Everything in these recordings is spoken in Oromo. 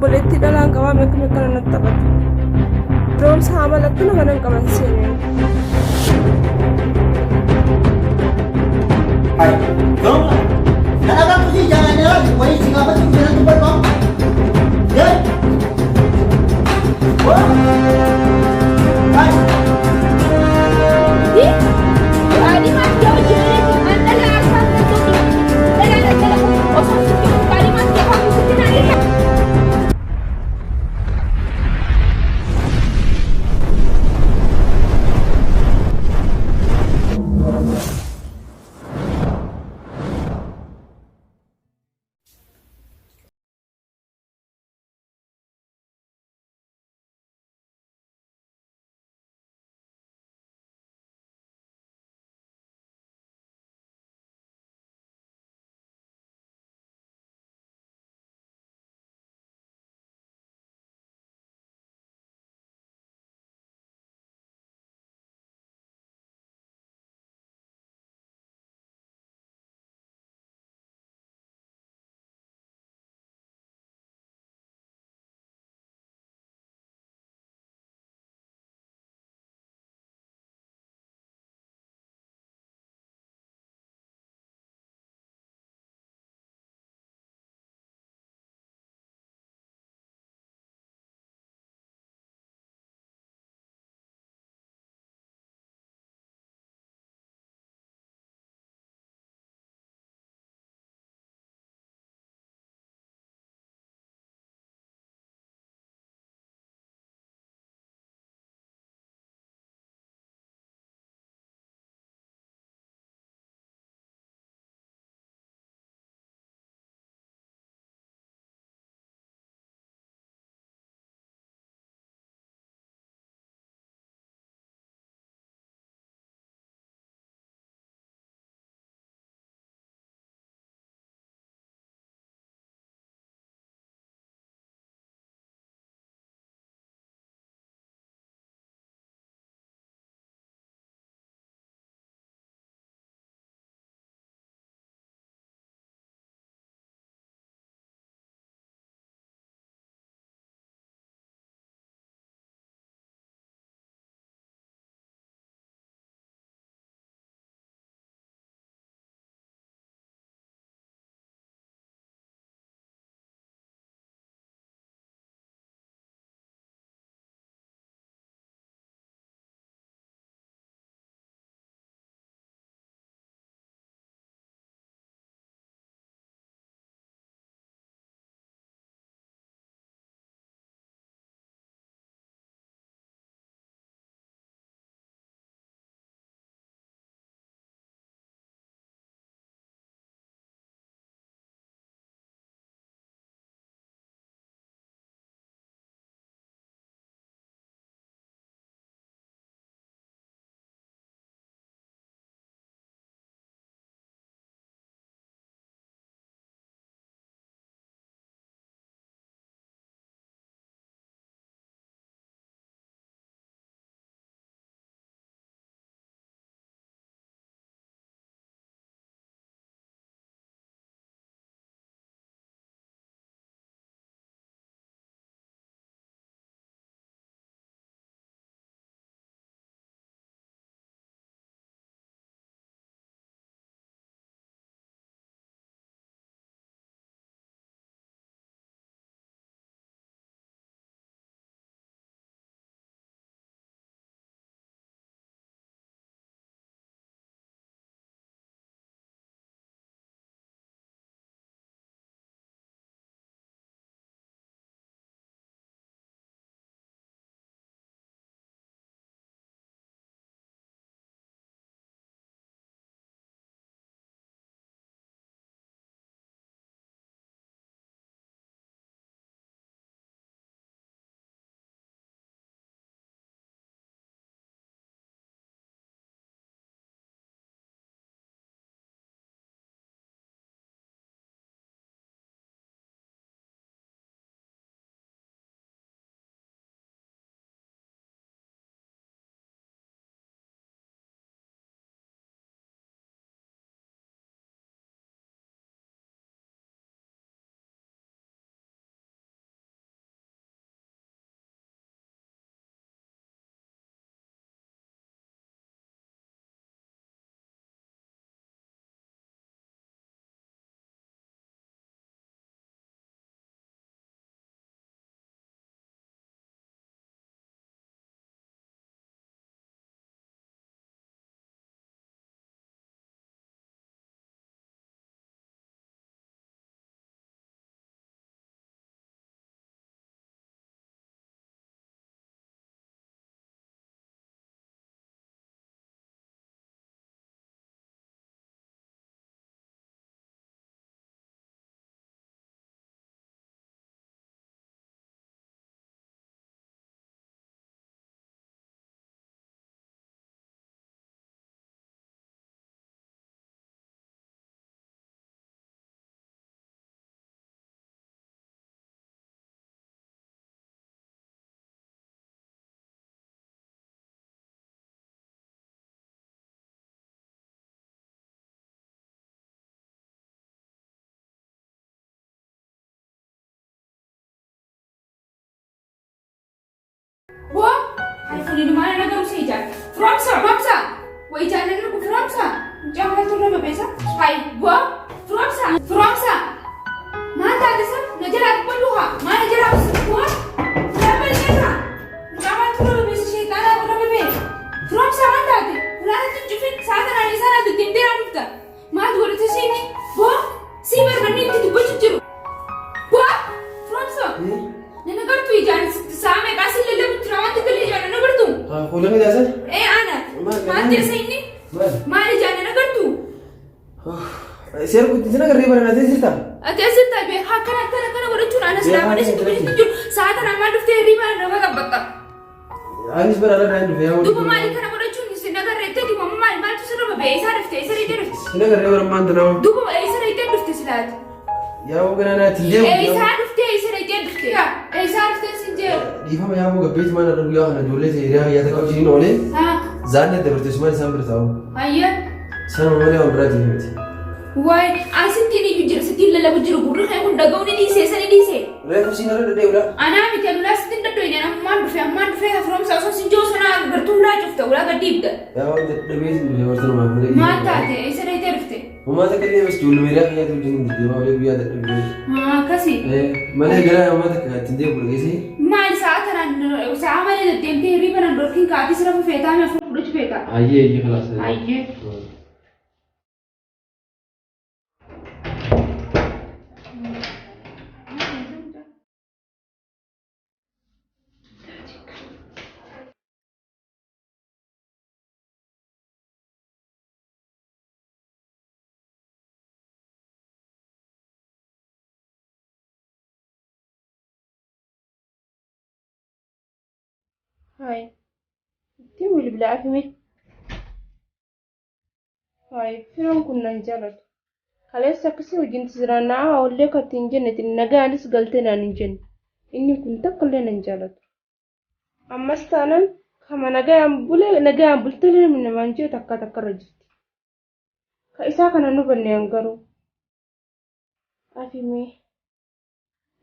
obboleettii dhalaan qabame akkuma kana natti taphatu. Roomsa haamala akkana kana hin qaban seenee. Hai, kamu kenapa mesti jangan-jangan wali siapa tuh jangan tempat kamu? Ya? Wah. Hai. Di? Tadi mas jauh jadi antara asal dan tuh. Dalam osok itu tadi mas jauh aku sebenarnya. ini mana nak urus hijau? Fromsa. Wah hijau ni nak fromsa. Jangan tu nak bebesa. Hai, gua fromsa. Mana ada sah? Najar aku luha. Mana najar aku gua? Siapa ni sah? Jangan tu nak bebesa sih. Tara aku nak bebesa. Fromsa mana ada? Ulah tu cupin sahaja nari sana tu timtir anuta. Mana tu orang tu sih ni? Gua? Si bermani tu baju juru. Gua? Fromsa. Nana कर तू जान सामे कासी ले ले पुत्रावंत के लिए जाना ना कर तू हां खोले में जैसे आना हाँ तेरे से इन्हीं मारे जाना ना कर तू शेर को जितना कर रही बना दे सिता कैसे तबे हाँ करा वो चुराना सिलावने से तुम्हें जो साथ ना मार डुफते री बार ना वाला बत्ता आनिस पर अलग टाइम पे तू मारी करा वो चुनी से ना कर रहे थे तू मम्मा मार तू सर बे ऐसा रहते ना कर रहे और मान तो ना तू ऐसा रहते डुफते सिलात या वो करना है थिंदे ऐसा रहते ऐसा रहते सिंजे दीपा में यहाँ वो गप्पे तुम्हारा रुपया है ना जोले से एरिया या तक कुछ नहीं नॉले हाँ जानने ते बरते तुम्हारे सामने बताओ आइए सर उन्होंने और बड़ा जी में वाई आसिन तीनी जुजर से तीन लल्ला बुजर गुरु है कुछ डगाव नहीं से सनी नहीं से रे कुछ नहीं कर रहे उला अना भी क्या लुला सिंध टट्टो इन्हें ना मान डुफे है फ्रॉम साउथ सिंजो सुना बर्तुला चुफ्ता उला का डीप द या वो डबे से मुझे वर्तन में माता थे ऐसे रहते रखते वो माता के लिए बस जोल मेरा या तो जिन दिमाग में भी याद है हाँ कैसी मैंने गया माता का चिंदे बोल गई सी माल साथ ना सामने जब तेरे री बना डॉक्टर का आती सिर्फ फेता में फुट फेता आइए ये खलास है आइए هاي تقول بالعافية هاي فيلم كنا نجلد خلاص كسي وجنت زرنا أقول لك تنجنت النجا نس قلتنا ننجن إني كنت قلنا نجلد أما استانا كما نجا بلتلي من مانجي تكا رجت كإسا كنا نبني أنقرو أفهمي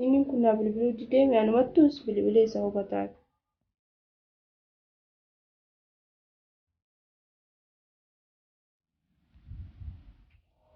إني كنا بالبلو جديم يعني ما توس بالبلي سو بتاعك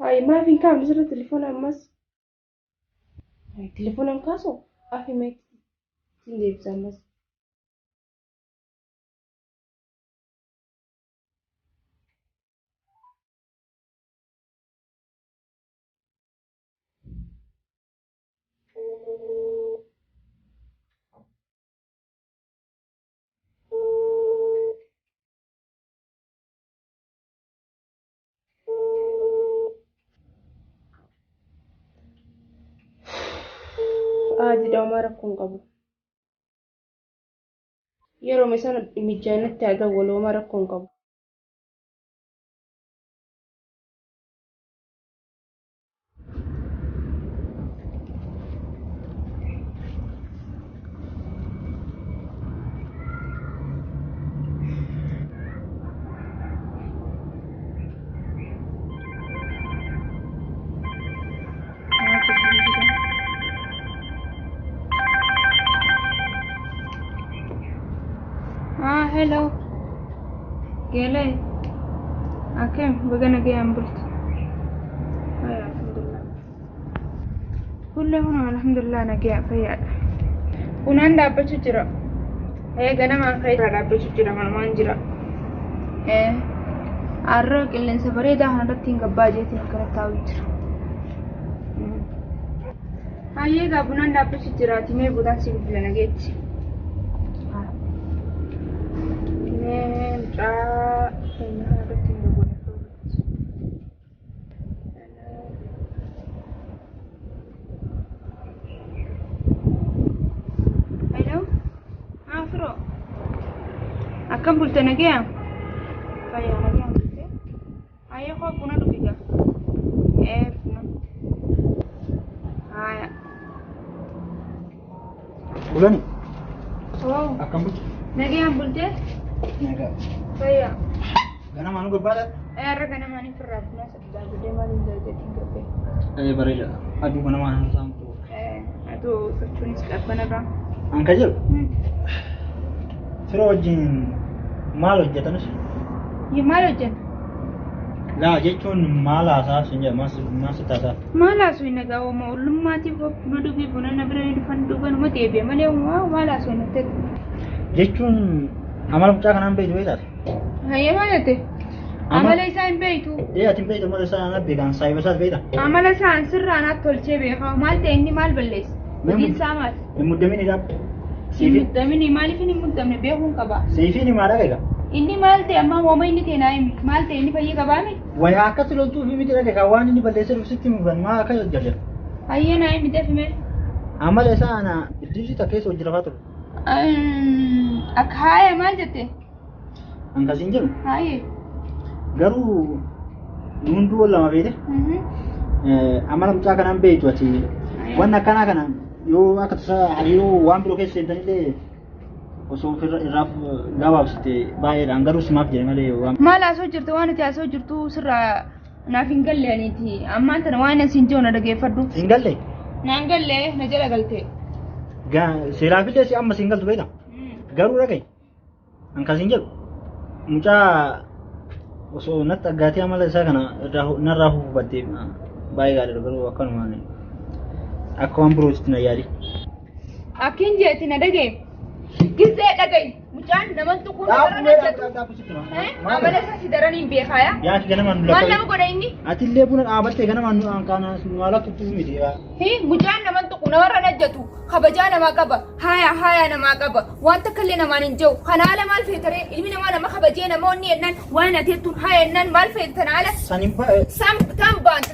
هاي ما في كام نزل التليفون أمس هاي التليفون أمكاسو أفي ما تندي بزمس آدي دامارة كون قبو يرو مثلا مجانة تعدول ومارة كون قبو hello gele akem bagana ge ambult ay alhamdulillah kullahum alhamdulillah na ge faya unanda apachira gana ma khaira apachira man jira arro kellen sabare da handa tinga baje tin karata witra ga bunanda apachira time buda sibila na gechi hello afro akan bulta na gaya kaya na gaya bulte ayo ko puna dukiga puna aya ulani oh akan bulta na gaya bulte naga kaya gana manu berbada era gana mani kerapna sedang gede mani jadi tinggal barida aduh mana mana sampo aduh tercunis kat mana bang angka jel Sero wajin Maal hojjetanis? Maal hojjeta? Laa jechuun maal haasaa sun jedha maal taasisaa? Maal haasoo hin dhagaa ooma ollummaatiif buna dhubii buna na bira dhufan dhuganuma deebi'e malee maal haasoo hin dhagaa? Jechuun amala mucaa kanaan beektu beektaati? Hayyee maal jette? Amala isaa hin beektu? Ati hin beektu amala isaa hin beekan saayiba isaas beekta? Amala isaa sirraan akka tolchee beeka maal ta'e inni maal balleessa? Hojiin isaa maal? Hin muddamin idhaaf? Hin muddamin maaliif hin muddamne beekuun qaba? Seefiin maal dhagaa? Inni maal ta'e amma hooma inni ta'e naa himi maal ta'e inni fayyee qabaame? Wayyaa akkatti loltuu fi miti dhagaa waan inni balleessee dhufsitti mugan maa akka hojjete? Hayyee naa himi deefime? Amala isaa ana iddibsita keessa hojii rafaa ture. Akka haaya maal jette? Akkasiin jiru? Haayee. Garuu hunduu wal lama beekte? Amala mucaa kanaan beektu ati waan akkanaa kana yoo akka tasaa hariiroo waan biroo keessa seentaniillee osoo irraaf gabaabsite baay'eedhaan garuu simaaf jedhe malee waan. Maal haasoo jirtu waan ati haasoo jirtu sirraa naaf hin galle aniiti ammaan tana waan asiin jiru na dhageeffadhu. Hin galle? Naan galle na jala galte. Seeraafillee si amma siin galtu beekta? Garuu dhagaye akkasiin jedhu mucaa osoo natti aggaatee amala isaa kana narraa hubattee baay'ee gaariidha garuu akkanumaan akka waan birootti na yaadi. Akkiin jeetti na dhagee gizee dhagaye mucaan naman tuquu namarra najjatu. Amala isaa si daraniin beekaayaa? Yaati ganamaan nu maal nama godha inni? Ati illee buna dhaabattee ganamaan nu haala tuttuu miti. Mucaan naman tuquu namarra najjatu kabajaa namaa qaba haaya namaa qaba waan takka illee namaan hin jiru kana haala maal feetaree ilmi namaa nama kabajee namoonni jennaan waan ateettuun haaya jennaan maal feetan haala? Tam baanta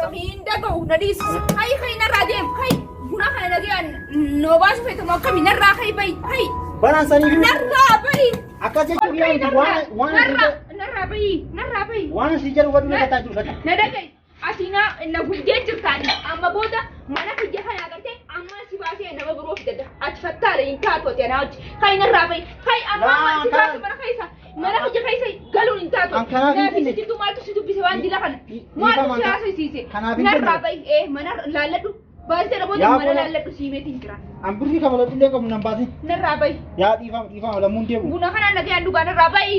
tam hin dhaga'u na dhiisisa hayi narraa deem hayi buna kana nagaan noo baasu feetamu akkami narraa hayi bayi hayi. Baraan sanii fi narraa bayi. Akkas jechuun narraa bayi. Waan asii jedhu waduu nagataa jiru gata. Na dhagaye asii na gundee jirtaani amma booda mana kiyya kana agartee amma si baasee nama biroo fidadda ati fattaale hin taatu ati anaa hojii hayi narraa bayi hayi amma si baasee mana kiyya keessa galuun hin taatu naafi situ maaltu si dubbise waan dila kana maaltu si haasasiise narraa bayi mana laalladhu baasee booda mana laalladhu siimeetiin jira. Ambirri kabalatu illee qabu nan baasi. Narraa bayi. Yaa dhiifama lammuun deemu. Buna kana nagaan dhugaa narraa bayi.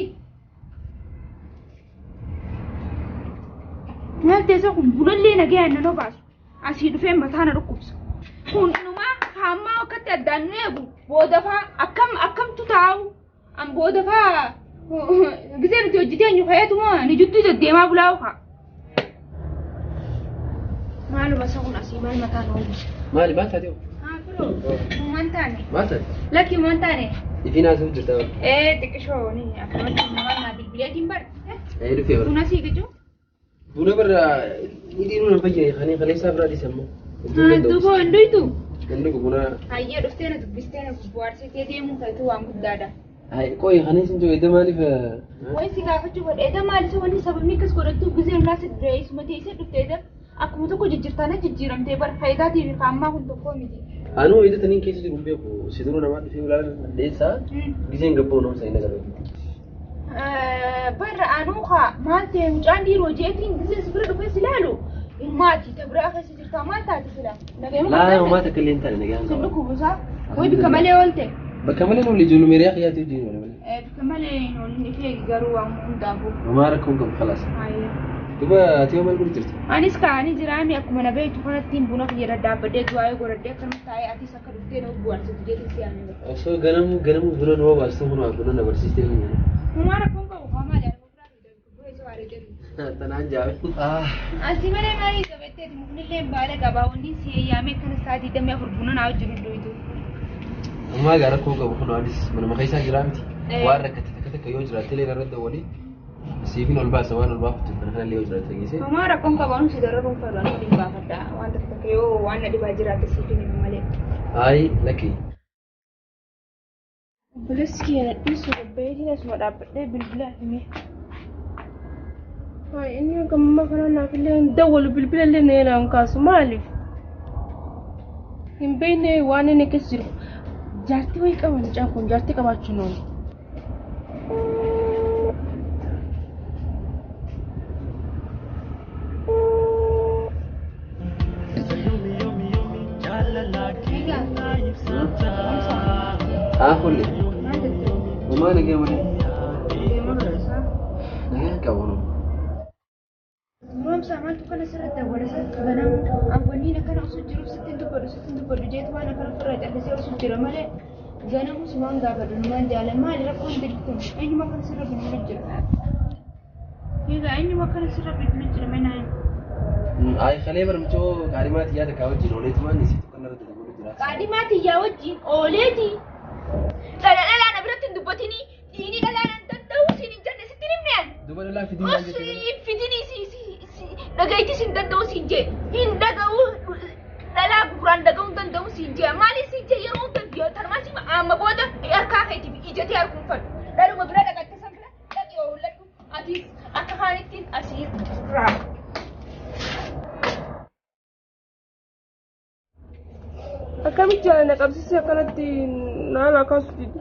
Maal teessoo kun bunallee nagaan nanoo baasu asii dhufee mataa na dhukkubsa. Hundumaa hammaa akkatti addaan nu eegu boodafaa akkamtu taa'u an boodafaa gisee nuti hojjeteenyu ka'eetuma ni juttuu deddeemaa bulaa'u haa. Maaluma isa kun asii maal mataa na oolu. Maali maal taatee? Mantaane. Maal taate? Lakki mantaane. Ifiin haasa'u jirta. Xiqqishoo ni akkamatti nama naa bilbileetiin bar. Dhufee bara. Buna sii gijuu. Buna bara hidhiinuu nan fayyade kaleessaa biraa dhiisammoo. Duuba hunduytu. Inni buna. Hayyee dhuftee na dubbistee na bohaarsitee deemuu ta'etu waan guddaadha. Qoy kaleessin jiru edda maaliif? Wayi si gaafachuu godhe edda maalisa wanni sababni akkas godhattuuf gisee irraa si dureessuma teessee dhuftee edda akkuma tokko jijjiirtaana jijjiiramtee bara faayidaatii fi kaammaa kun tokkoo miti. Anuu edda taniin keessa jiru beeku si duruu namaa dhufee ulaalan dandeessaa giseen gabboo nama sa'in agarra. Barra anuu haa maal ta'e mucaan dhiiroo jeetiin gisee si bira dhufee si laalu ilmaati ta biraa keessa jirtaa maal taate sila. Laa uumaa takka illee hin taane nagaan qaba. Sun dhukkubusaa wayi bika malee oolte. Bakka malee nuyi ijoollu meeriyaa xiyyaatee hojii malee. Bika malee nuyi fi garuu waan hundaafuu. Mamaa rakkoon qabu khalaas. Duba ati yoo maal godhu jirti? Anis kaanii jiraami akkuma na beektu kanattiin buna fayyada dhaabbadhee du'aa godhadhee akkanuma taa'ee atis akka dhuftee na bu'aan sitti jeetiin si aanee. Osoo ganamu buna nu baastu kun buna na barsiistee hin jiru. Mamaa rakkoon qabu hamaa jaalamu biraa buna isa waaree jedhu. Tanaan jaabe. Asii malee maalii qabatteeti muknillee baala qabaa wanni si eeyyaamee kan sa'aatii damee afur buna naa hojjetu iddoo iddoo. Ammaa gaara koo qabu kun anis mana maqaa isaa jira miti. Waan rakkate takka yoo jiraate illee irratti walii siifin ol baasa waan ol baafatu kana illee yoo jiraate geesse. Ammaa rakkoon qabaanu si dararuun farraan waliin baafadha waan takka yoo waan na dhibaa jiraate siifin malee. Ayi lakkii. Obboleessi keenya dhiisu gabbeetiin asuma dhaabbadhee bilbila himee. Inni gamma kana naaf illee hin dawwalu bilbila illee na yeroo hin kaasu maaliif? Hin beekne waan inni keessa jiru. Jaartii wayii qaban mucaan kun jaartii qabaachuun oolu. Kulle. Mamaa nagee malee. qabu. Room sama tu kan serat wala sa ganam ang wani na kana usud jiru sitin tu bodu jet wana kana faraj ada se usud jiru male ganam usman ga badu man jalan mal rakon dilkum ayni makan serat bin jiru yiga ayni makan serat bin jiru mena ay khale barmcho kalimat yada ka wajin ole tuman ni situ kan rada bodu jira kalimat ya wajin oleti dala na biratin dubatini ini dala nan tadau sini janne sitirimnen dubala la fidini fidini Nagaiti sindadaw si Jay. Hindagaw dala buran dagaw dandaw si Jay. Mali si Jay yung tandiyo tarmasi maboda arka kay tibi ijati arkun fat. Daru mabra daga tasamla dagi ulat ati akahanitin asir ra. Akami jalan na kabisi akanati nala kasudi.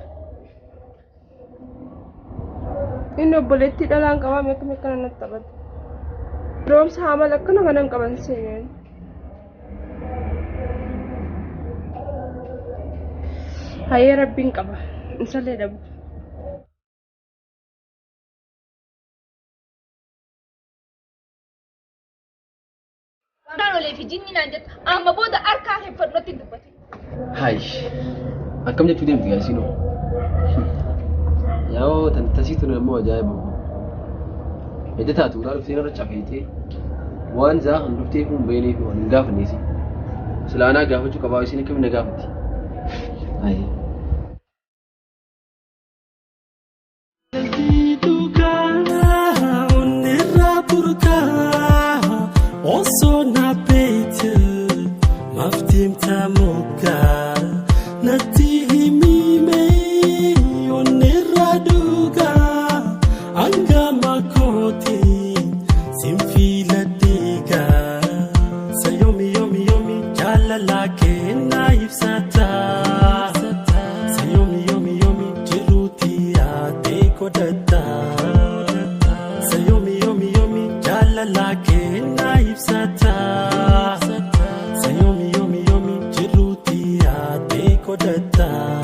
Ino boletti dalang kawa me kana natabat. Rom sama lakka na ganang kamansin. Hayya rabbing ka ba? Insale dab. Dano le fi jinni nanjat amma boda arka he farnotin dubati. Hai. Akkam jechu deemti gaasino. Yaa'oo tan tasiitu nammoo ajaa'iba. Ede taatu laalu seenarra cafeetee waan zaa kan dhuftee kun beelii fi waan hin gaafanneesi. Silaanaa gaafachuu qabaa isin akkamiin na gaafatti. Hai. Sayomi yomi jiruti ate kodata